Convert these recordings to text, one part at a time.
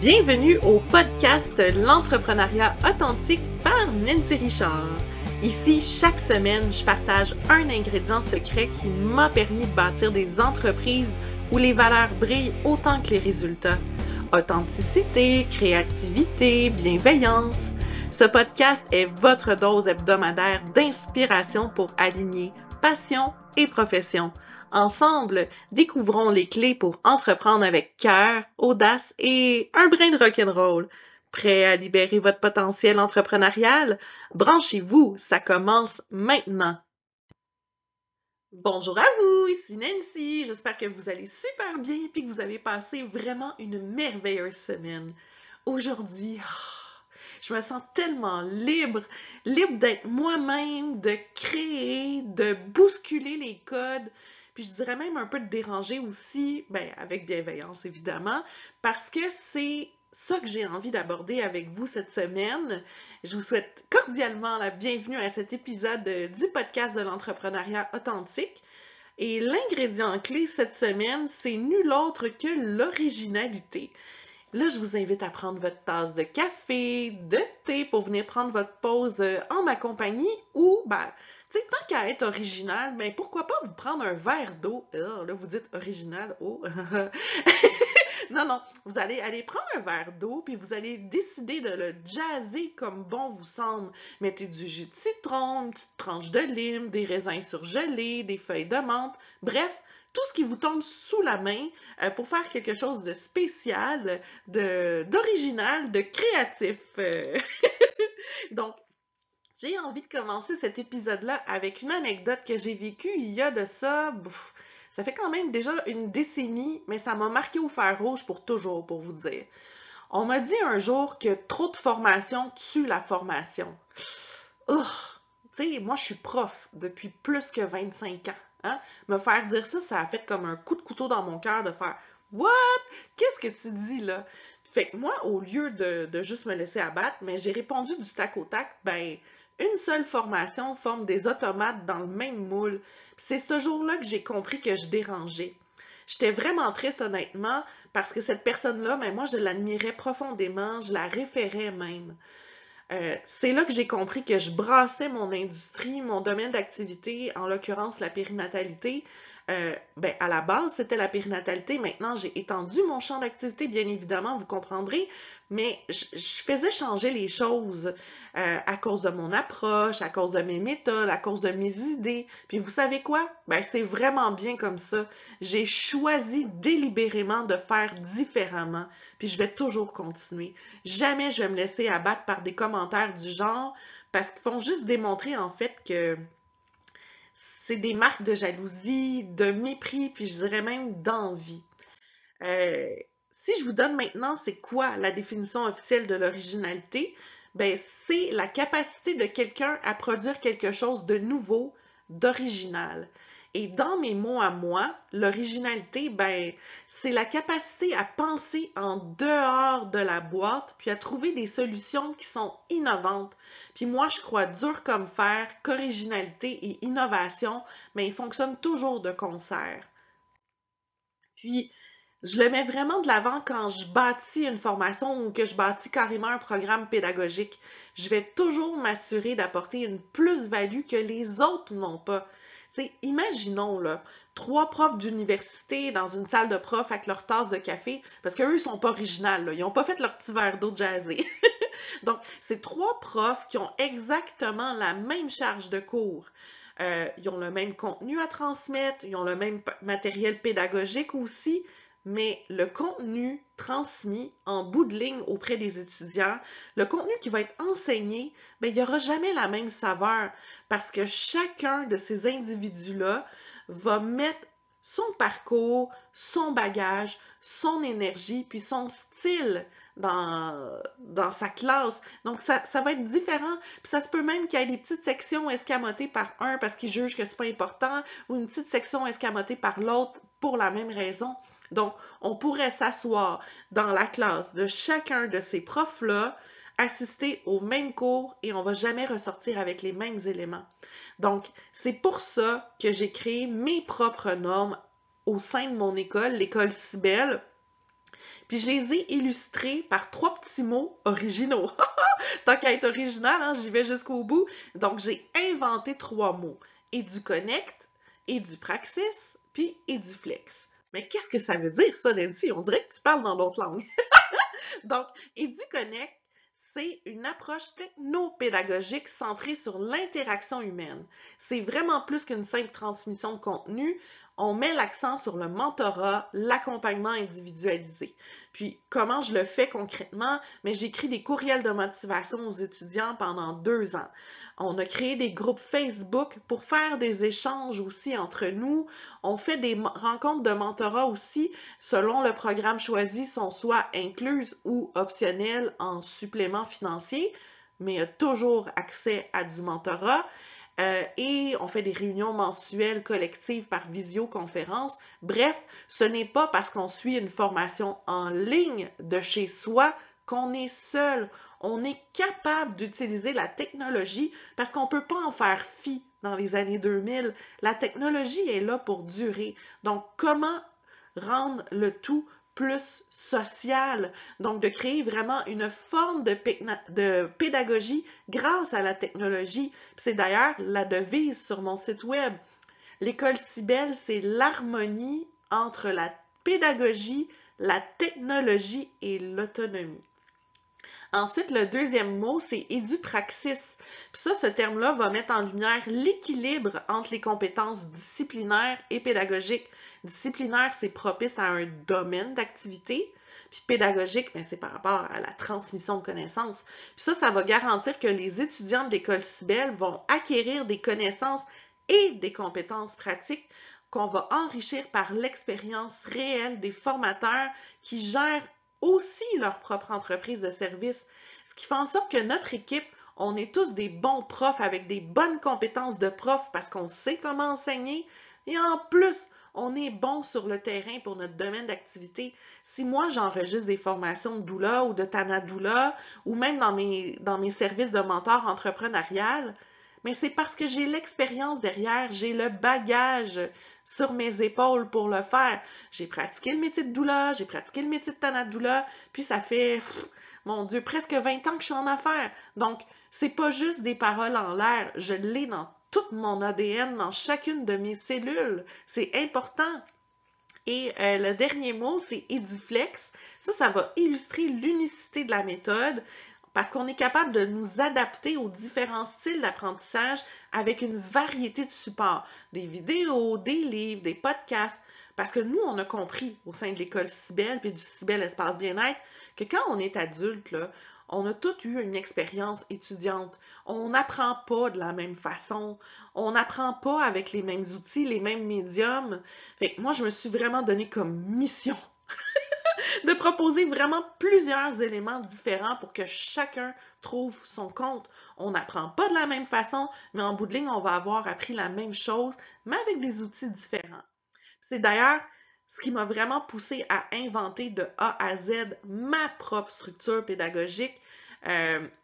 Bienvenue au podcast L'entrepreneuriat authentique par Nancy Richard. Ici, chaque semaine, je partage un ingrédient secret qui m'a permis de bâtir des entreprises où les valeurs brillent autant que les résultats. Authenticité, créativité, bienveillance. Ce podcast est votre dose hebdomadaire d'inspiration pour aligner passion et profession. Ensemble, découvrons les clés pour entreprendre avec cœur, audace et un brin de rock'n'roll. Prêt à libérer votre potentiel entrepreneurial? Branchez-vous, ça commence maintenant! Bonjour à vous, ici Nancy, j'espère que vous allez super bien et que vous avez passé vraiment une merveilleuse semaine. Aujourd'hui, je me sens tellement libre d'être moi-même, de créer, de bousculer les codes, puis je dirais même un peu de déranger aussi, avec bienveillance évidemment, parce que c'est ça que j'ai envie d'aborder avec vous cette semaine. Je vous souhaite cordialement la bienvenue à cet épisode du podcast de l'entrepreneuriat authentique. Et l'ingrédient clé cette semaine, c'est nul autre que l'originalité. Là, je vous invite à prendre votre tasse de café, de thé pour venir prendre votre pause en ma compagnie ou, tant qu'à être original, pourquoi pas vous prendre un verre d'eau? Là, vous dites original, oh! Non, vous allez aller prendre un verre d'eau puis vous allez décider de le jazzer comme bon vous semble. Mettez du jus de citron, une petite tranche de lime, des raisins surgelés, des feuilles de menthe, bref, tout ce qui vous tombe sous la main pour faire quelque chose de spécial, d'original, de créatif. Donc, j'ai envie de commencer cet épisode-là avec une anecdote que j'ai vécue il y a de ça, ça fait quand même déjà une décennie, mais ça m'a marqué au fer rouge pour toujours, pour vous dire. On m'a dit un jour que trop de formation tue la formation. Tu sais, moi je suis prof depuis plus que 25 ans. Hein? Me faire dire ça, ça a fait comme un coup de couteau dans mon cœur de faire « What? Qu'est-ce que tu dis là? » Fait que moi, au lieu de juste me laisser abattre, mais j'ai répondu du tac au tac, une seule formation forme des automates dans le même moule. C'est ce jour-là que j'ai compris que je dérangeais. J'étais vraiment triste, honnêtement, parce que cette personne-là, moi, je l'admirais profondément, je la référais même. C'est là que j'ai compris que je brassais mon industrie, mon domaine d'activité, en l'occurrence la périnatalité. À la base, c'était la périnatalité. Maintenant, j'ai étendu mon champ d'activité, bien évidemment, vous comprendrez, mais je faisais changer les choses à cause de mon approche, à cause de mes méthodes, à cause de mes idées. Puis vous savez quoi? C'est vraiment bien comme ça. J'ai choisi délibérément de faire différemment, puis je vais toujours continuer. Jamais je vais me laisser abattre par des commentaires du genre, parce qu'ils font juste démontrer en fait que c'est des marques de jalousie, de mépris, puis je dirais même d'envie. Si je vous donne maintenant c'est quoi la définition officielle de l'originalité, c'est la capacité de quelqu'un à produire quelque chose de nouveau, d'original. Et dans mes mots à moi, l'originalité, c'est la capacité à penser en dehors de la boîte, puis à trouver des solutions qui sont innovantes. Puis moi, je crois dur comme fer qu'originalité et innovation, ils fonctionnent toujours de concert. Puis, je le mets vraiment de l'avant quand je bâtis une formation ou que je bâtis carrément un programme pédagogique. Je vais toujours m'assurer d'apporter une plus-value que les autres n'ont pas. Imaginons, là, 3 profs d'université dans une salle de prof avec leur tasse de café, parce qu'eux, ils sont pas originaux, là. Ils n'ont pas fait leur petit verre d'eau jazzé. Donc, c'est 3 profs qui ont exactement la même charge de cours. Ils ont le même contenu à transmettre, ils ont le même matériel pédagogique aussi, mais le contenu transmis en bout de ligne auprès des étudiants, le contenu qui va être enseigné, il n'y aura jamais la même saveur parce que chacun de ces individus-là va mettre son parcours, son bagage, son énergie, puis son style dans sa classe. Donc, ça va être différent. Puis ça se peut même qu'il y ait des petites sections escamotées par un parce qu'il juge que c'est pas important ou une petite section escamotée par l'autre pour la même raison. Donc, on pourrait s'asseoir dans la classe de chacun de ces profs-là, assister au même cours et on va jamais ressortir avec les mêmes éléments. Donc, c'est pour ça que j'ai créé mes propres normes au sein de mon école, l'école Cybelle. Puis je les ai illustrés par 3 petits mots originaux. Tant qu'à être original, hein, j'y vais jusqu'au bout. Donc j'ai inventé 3 mots. EduConnect, EduPraxis, puis EduFlex. Mais qu'est-ce que ça veut dire ça, Nancy? On dirait que tu parles dans d'autres langues. Donc, EduConnect, c'est une approche techno-pédagogique centrée sur l'interaction humaine. C'est vraiment plus qu'une simple transmission de contenu. On met l'accent sur le mentorat, l'accompagnement individualisé. Puis, comment je le fais concrètement? Mais j'écris des courriels de motivation aux étudiants pendant 2 ans. On a créé des groupes Facebook pour faire des échanges aussi entre nous. On fait des rencontres de mentorat aussi selon le programme choisi, sont soit incluses ou optionnelles en supplément financier, mais il y a toujours accès à du mentorat. Et on fait des réunions mensuelles collectives par visioconférence. Bref, ce n'est pas parce qu'on suit une formation en ligne de chez soi qu'on est seul. On est capable d'utiliser la technologie parce qu'on ne peut pas en faire fi dans les années 2000. La technologie est là pour durer. Donc, comment rendre le tout plus social, donc de créer vraiment une forme de pédagogie grâce à la technologie. C'est d'ailleurs la devise sur mon site web. L'école Cybelle, c'est l'harmonie entre la pédagogie, la technologie et l'autonomie. Ensuite, le deuxième mot, c'est EduPraxis. Puis ça, ce terme-là va mettre en lumière l'équilibre entre les compétences disciplinaires et pédagogiques. Disciplinaire, c'est propice à un domaine d'activité. Puis pédagogique, bien, c'est par rapport à la transmission de connaissances. Puis ça va garantir que les étudiants de l'école Cybelle vont acquérir des connaissances et des compétences pratiques qu'on va enrichir par l'expérience réelle des formateurs qui gèrent aussi leur propre entreprise de service. Ce qui fait en sorte que notre équipe, on est tous des bons profs avec des bonnes compétences de prof parce qu'on sait comment enseigner et en plus, on est bon sur le terrain pour notre domaine d'activité. Si moi, j'enregistre des formations de doula ou de tanadoula ou même dans mes services de mentor entrepreneurial, mais c'est parce que j'ai l'expérience derrière, j'ai le bagage sur mes épaules pour le faire. J'ai pratiqué le métier de doula, j'ai pratiqué le métier de tanadoula, puis ça fait, mon Dieu, presque 20 ans que je suis en affaires. Donc, c'est pas juste des paroles en l'air, je l'ai dans tout mon ADN, dans chacune de mes cellules. C'est important. Et le dernier mot, c'est EduFlex. Ça va illustrer l'unicité de la méthode parce qu'on est capable de nous adapter aux différents styles d'apprentissage avec une variété de supports, des vidéos, des livres, des podcasts. Parce que nous, on a compris au sein de l'école Cybelle puis du Cybelle Espace Bien-être que quand on est adulte, là, on a tous eu une expérience étudiante. On n'apprend pas de la même façon. On n'apprend pas avec les mêmes outils, les mêmes médiums. Fait que moi, je me suis vraiment donné comme mission de proposer vraiment plusieurs éléments différents pour que chacun trouve son compte. On n'apprend pas de la même façon, mais en bout de ligne, on va avoir appris la même chose, mais avec des outils différents. C'est d'ailleurs ce qui m'a vraiment poussé à inventer de A à Z ma propre structure pédagogique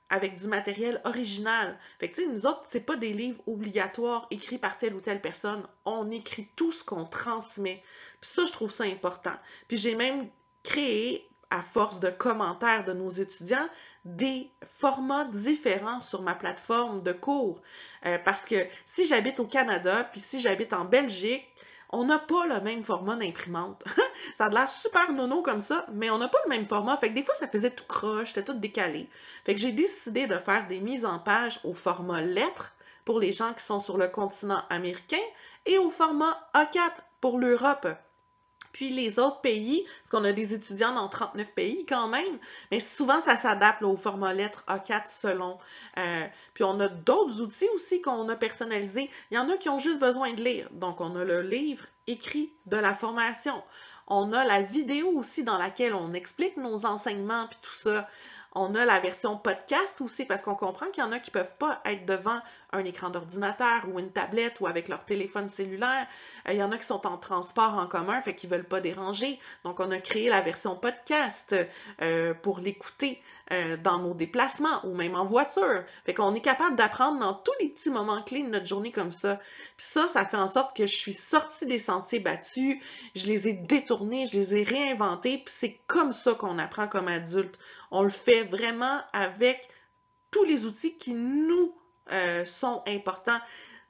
avec du matériel original. Fait que, tu sais, nous autres, c'est pas des livres obligatoires écrits par telle ou telle personne. On écrit tout ce qu'on transmet. Puis ça, je trouve ça important. Puis j'ai même créé, à force de commentaires de nos étudiants, des formats différents sur ma plateforme de cours. Parce que si j'habite au Canada, puis si j'habite en Belgique, on n'a pas le même format d'imprimante. Ça a l'air super nono comme ça, mais on n'a pas le même format. Fait que des fois, ça faisait tout croche, c'était tout décalé. Fait que j'ai décidé de faire des mises en page au format lettres pour les gens qui sont sur le continent américain et au format A4 pour l'Europe. Puis les autres pays, parce qu'on a des étudiants dans 39 pays quand même, mais souvent ça s'adapte au format lettre A4 selon. Puis on a d'autres outils aussi qu'on a personnalisés. Il y en a qui ont juste besoin de lire. Donc on a le livre écrit de la formation. On a la vidéo aussi dans laquelle on explique nos enseignements puis tout ça. On a la version podcast aussi, parce qu'on comprend qu'il y en a qui ne peuvent pas être devant un écran d'ordinateur ou une tablette ou avec leur téléphone cellulaire. Il y en a qui sont en transport en commun, fait qu'ils ne veulent pas déranger. Donc, on a créé la version podcast pour l'écouter dans nos déplacements ou même en voiture. Fait qu'on est capable d'apprendre dans tous les petits moments clés de notre journée comme ça. Puis ça fait en sorte que je suis sortie des sentiers battus, je les ai détournés, je les ai réinventés, puis c'est comme ça qu'on apprend comme adulte. On le fait vraiment avec tous les outils qui nous sont importants.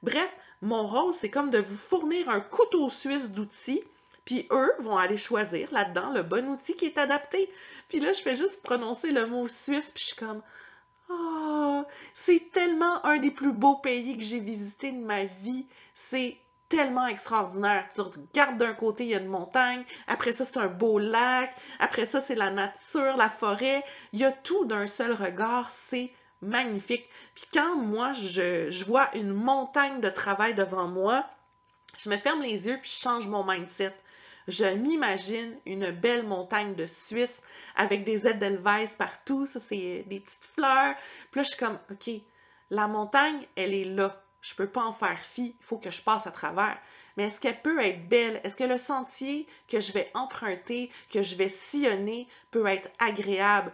Bref, mon rôle, c'est comme de vous fournir un couteau suisse d'outils, puis eux vont aller choisir là-dedans le bon outil qui est adapté. Puis là, je fais juste prononcer le mot suisse, puis je suis comme « Oh, c'est tellement un des plus beaux pays que j'ai visité de ma vie. C'est tellement extraordinaire. Tu regardes d'un côté, il y a une montagne. Après ça, c'est un beau lac. Après ça, c'est la nature, la forêt. Il y a tout d'un seul regard. C'est magnifique. Puis quand moi, je vois une montagne de travail devant moi, je me ferme les yeux puis je change mon mindset. Je m'imagine une belle montagne de Suisse avec des edelweiss partout. Ça, c'est des petites fleurs. Puis là, je suis comme, OK, la montagne, elle est là. Je peux pas en faire fi. Il faut que je passe à travers. Mais est-ce qu'elle peut être belle? Est-ce que le sentier que je vais emprunter, que je vais sillonner, peut être agréable?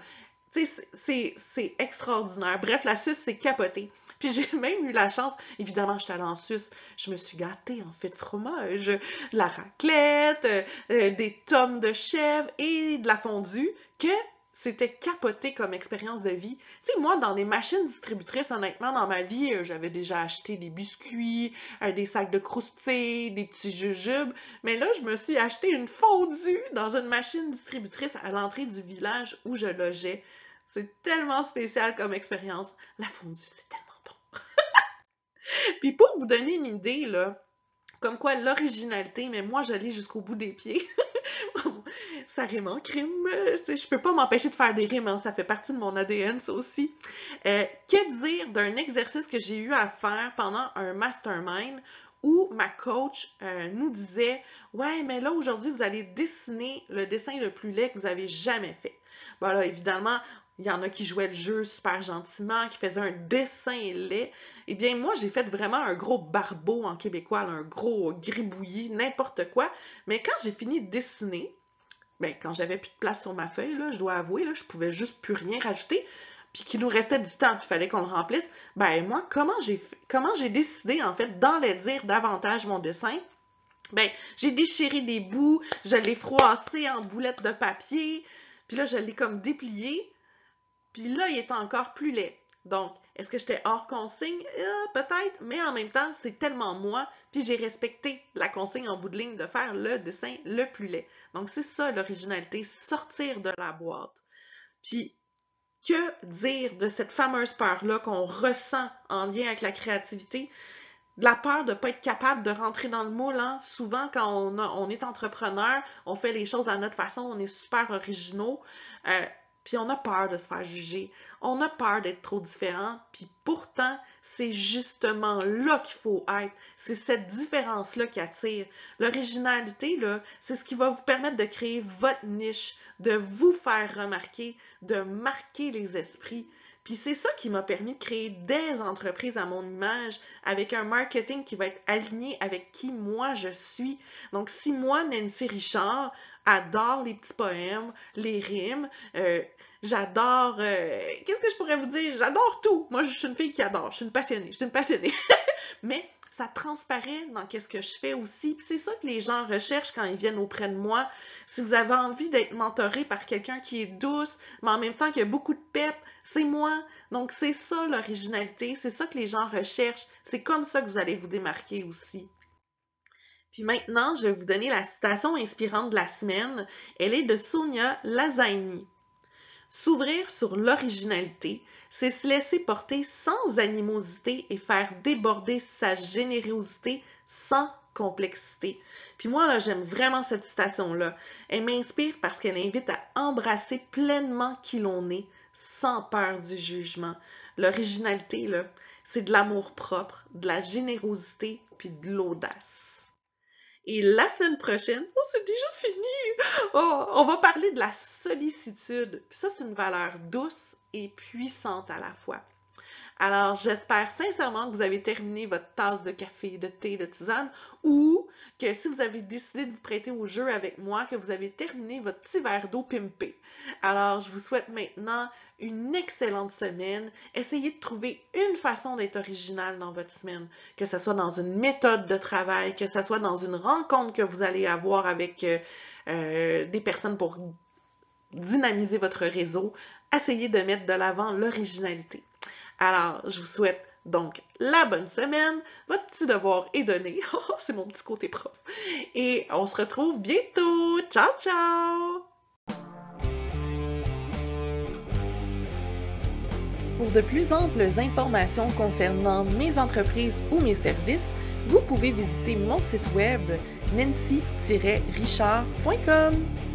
Tu sais, c'est extraordinaire. Bref, la Suisse, c'est capoté. Puis j'ai même eu la chance, évidemment, j'étais allée en Suisse, je me suis gâtée en fait de fromage, de la raclette, des tomes de chèvre et de la fondue, que c'était capoté comme expérience de vie. Tu sais, moi, dans des machines distributrices, honnêtement, dans ma vie, j'avais déjà acheté des biscuits, des sacs de croustilles, des petits jujubes, mais là, je me suis acheté une fondue dans une machine distributrice à l'entrée du village où je logeais. C'est tellement spécial comme expérience. La fondue, c'est tellement bon. Puis pour vous donner une idée, là, comme quoi l'originalité, mais moi, je l'ai jusqu'au bout des pieds. Ça rime en crime. Je peux pas m'empêcher de faire des rimes, hein, ça fait partie de mon ADN, ça aussi. Que dire d'un exercice que j'ai eu à faire pendant un mastermind où ma coach nous disait « Ouais, mais là, aujourd'hui, vous allez dessiner le dessin le plus laid que vous avez jamais fait. » Bon, là, évidemment, il y en a qui jouaient le jeu super gentiment, qui faisaient un dessin laid. Eh bien, moi, j'ai fait vraiment un gros barbeau en québécois, là, un gros gribouillis, n'importe quoi. Mais quand j'ai fini de dessiner, ben, quand j'avais plus de place sur ma feuille, là, je dois avouer, là, je pouvais juste plus rien rajouter, puis qu'il nous restait du temps, puis il fallait qu'on le remplisse. Ben, moi, comment j'ai décidé, en fait, d'enlaidir davantage mon dessin? Ben, j'ai déchiré des bouts, je l'ai froissé en boulettes de papier, puis là, je l'ai comme déplié, puis là, il est encore plus laid. Donc, est-ce que j'étais hors consigne? Peut-être, mais en même temps, c'est tellement moi, puis j'ai respecté la consigne en bout de ligne de faire le dessin le plus laid. Donc, c'est ça l'originalité, sortir de la boîte. Puis, que dire de cette fameuse peur-là qu'on ressent en lien avec la créativité? De la peur de ne pas être capable de rentrer dans le moule. Hein? Souvent, quand on est entrepreneur, on fait les choses à notre façon, on est super originaux. Puis on a peur de se faire juger, on a peur d'être trop différent, puis pourtant, c'est justement là qu'il faut être. C'est cette différence-là qui attire. L'originalité, là, c'est ce qui va vous permettre de créer votre niche, de vous faire remarquer, de marquer les esprits. Puis c'est ça qui m'a permis de créer des entreprises à mon image, avec un marketing qui va être aligné avec qui moi je suis. Donc si moi, Nancy Richard, adore les petits poèmes, les rimes, j'adore... qu'est-ce que je pourrais vous dire? J'adore tout! Moi, je suis une fille qui adore, je suis une passionnée. Mais ça transparaît dans qu'est-ce que je fais aussi. Puis c'est ça que les gens recherchent quand ils viennent auprès de moi. Si vous avez envie d'être mentoré par quelqu'un qui est douce, mais en même temps qui a beaucoup de pep, c'est moi. Donc c'est ça l'originalité, c'est ça que les gens recherchent. C'est comme ça que vous allez vous démarquer aussi. Puis maintenant, je vais vous donner la citation inspirante de la semaine. Elle est de Sonia Lazaini. S'ouvrir sur l'originalité, c'est se laisser porter sans animosité et faire déborder sa générosité sans complexité. Puis moi, là, j'aime vraiment cette citation-là. Elle m'inspire parce qu'elle invite à embrasser pleinement qui l'on est, sans peur du jugement. L'originalité, là, c'est de l'amour propre, de la générosité, puis de l'audace. Et la semaine prochaine, oh, c'est déjà fini! Oh, on va parler de la sollicitude. Puis ça, c'est une valeur douce et puissante à la fois. Alors, j'espère sincèrement que vous avez terminé votre tasse de café, de thé, de tisane, ou que si vous avez décidé de vous prêter au jeu avec moi, que vous avez terminé votre petit verre d'eau pimpé. Alors, je vous souhaite maintenant une excellente semaine. Essayez de trouver une façon d'être original dans votre semaine, que ce soit dans une méthode de travail, que ce soit dans une rencontre que vous allez avoir avec des personnes pour dynamiser votre réseau. Essayez de mettre de l'avant l'originalité. Alors, je vous souhaite donc la bonne semaine. Votre petit devoir est donné. Oh, c'est mon petit côté prof. Et on se retrouve bientôt. Ciao, ciao! Pour de plus amples informations concernant mes entreprises ou mes services, vous pouvez visiter mon site web nancy-richard.com.